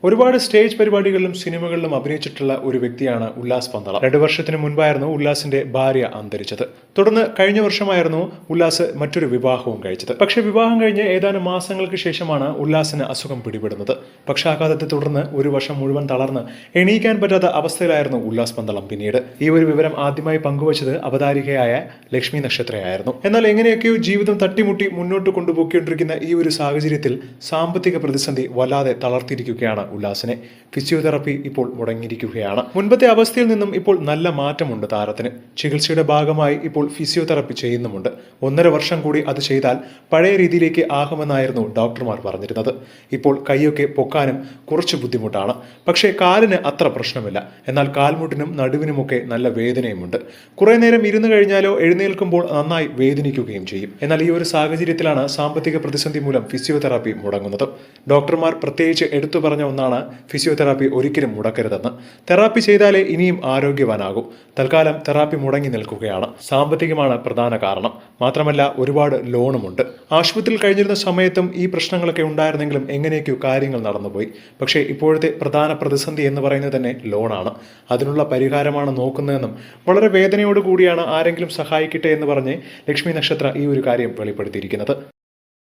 ഒരുപാട് സ്റ്റേജ് പരിപാടികളിലും സിനിമകളിലും അഭിനയിച്ചിട്ടുള്ള ഒരു വ്യക്തിയാണ് ഉല്ലാസ് പന്തളം. 2 വർഷത്തിന് മുൻപായിരുന്നു ഉല്ലാസിന്റെ ഭാര്യ അന്തരിച്ചത്. തുടർന്ന് കഴിഞ്ഞ വർഷമായിരുന്നു ഉല്ലാസ് മറ്റൊരു വിവാഹവും കഴിച്ചത്. പക്ഷേ വിവാഹം കഴിഞ്ഞ് ഏതാനും മാസങ്ങൾക്ക് ശേഷമാണ് ഉല്ലാസിന് അസുഖം പിടിപെടുന്നത്. പക്ഷാഘാതത്തെ തുടർന്ന് ഒരു വർഷം മുഴുവൻ തളർന്ന് എണീക്കാൻ പറ്റാത്ത അവസ്ഥയിലായിരുന്നു ഉല്ലാസ് പന്തളം. പിന്നീട് ഈ ഒരു വിവരം ആദ്യമായി പങ്കുവച്ചത് അവതാരികയായ ലക്ഷ്മി നക്ഷത്രയായിരുന്നു. എന്നാൽ എങ്ങനെയൊക്കെയോ ജീവിതം തട്ടിമുട്ടി മുന്നോട്ട് കൊണ്ടുപോയിക്കൊണ്ടിരിക്കുന്ന ഈ ഒരു സാഹചര്യത്തിൽ സാമ്പത്തിക പ്രതിസന്ധി വല്ലാതെ തളർത്തിയിരിക്കുകയാണ് ഉല്ലാസിനെ. ഫിസിയോതെറാപ്പി ഇപ്പോൾ മുടങ്ങിയിരിക്കുകയാണ്. മുൻപത്തെ അവസ്ഥയിൽ നിന്നും ഇപ്പോൾ നല്ല മാറ്റമുണ്ട് താരത്തിന്. ചികിത്സയുടെ ഭാഗമായി ഇപ്പോൾ ഫിസിയോതെറാപ്പി ചെയ്യുന്നുമുണ്ട്. 1.5 വർഷം കൂടി അത് ചെയ്താൽ പഴയ രീതിയിലേക്ക് ആകുമെന്നായിരുന്നു ഡോക്ടർമാർ പറഞ്ഞിരുന്നത്. ഇപ്പോൾ കൈയൊക്കെ പൊക്കാനും കുറച്ച് ബുദ്ധിമുട്ടാണ്. പക്ഷേ കാലിന് അത്ര പ്രശ്നമില്ല. എന്നാൽ കാൽമുട്ടിനും നടുവിനുമൊക്കെ നല്ല വേദനയുമുണ്ട്. കുറെ നേരം ഇരുന്നു കഴിഞ്ഞാലോ എഴുന്നേൽക്കുമ്പോൾ നന്നായി വേദനിക്കുകയും ചെയ്യും. എന്നാൽ ഈ ഒരു സാഹചര്യത്തിലാണ് സാമ്പത്തിക പ്രതിസന്ധി മൂലം ഫിസിയോതെറാപ്പി മുടങ്ങുന്നത്. ഡോക്ടർമാർ പ്രത്യേകിച്ച് എടുത്തു പറഞ്ഞ ഒന്നാണ് ഫിസിയോതെറാപ്പി ഒരിക്കലും മുടക്കരുതെന്ന്. തെറാപ്പി ചെയ്താലേ ഇനിയും ആരോഗ്യവാനാകും. തൽക്കാലം തെറാപ്പി മുടങ്ങി നിൽക്കുകയാണ്. സാമ്പത്തികമാണ് പ്രധാന കാരണം. മാത്രമല്ല ഒരുപാട് ലോണുമുണ്ട്. ആശുപത്രിയിൽ കഴിഞ്ഞിരുന്ന സമയത്തും ഈ പ്രശ്നങ്ങളൊക്കെ ഉണ്ടായിരുന്നെങ്കിലും എങ്ങനെയൊക്കെയോ കാര്യങ്ങൾ നടന്നുപോയി. പക്ഷേ ഇപ്പോഴത്തെ പ്രധാന പ്രതിസന്ധി എന്ന് പറയുന്നത് തന്നെ ലോണാണ്. അതിനുള്ള പരിഹാരമാണ് നോക്കുന്നതെന്നും വളരെ വേദനയോടുകൂടിയാണ് ആരെങ്കിലും സഹായിക്കട്ടെ എന്ന് പറഞ്ഞ് ലക്ഷ്മി നക്ഷത്ര ഈ ഒരു കാര്യം വെളിപ്പെടുത്തിയിരിക്കുന്നത്.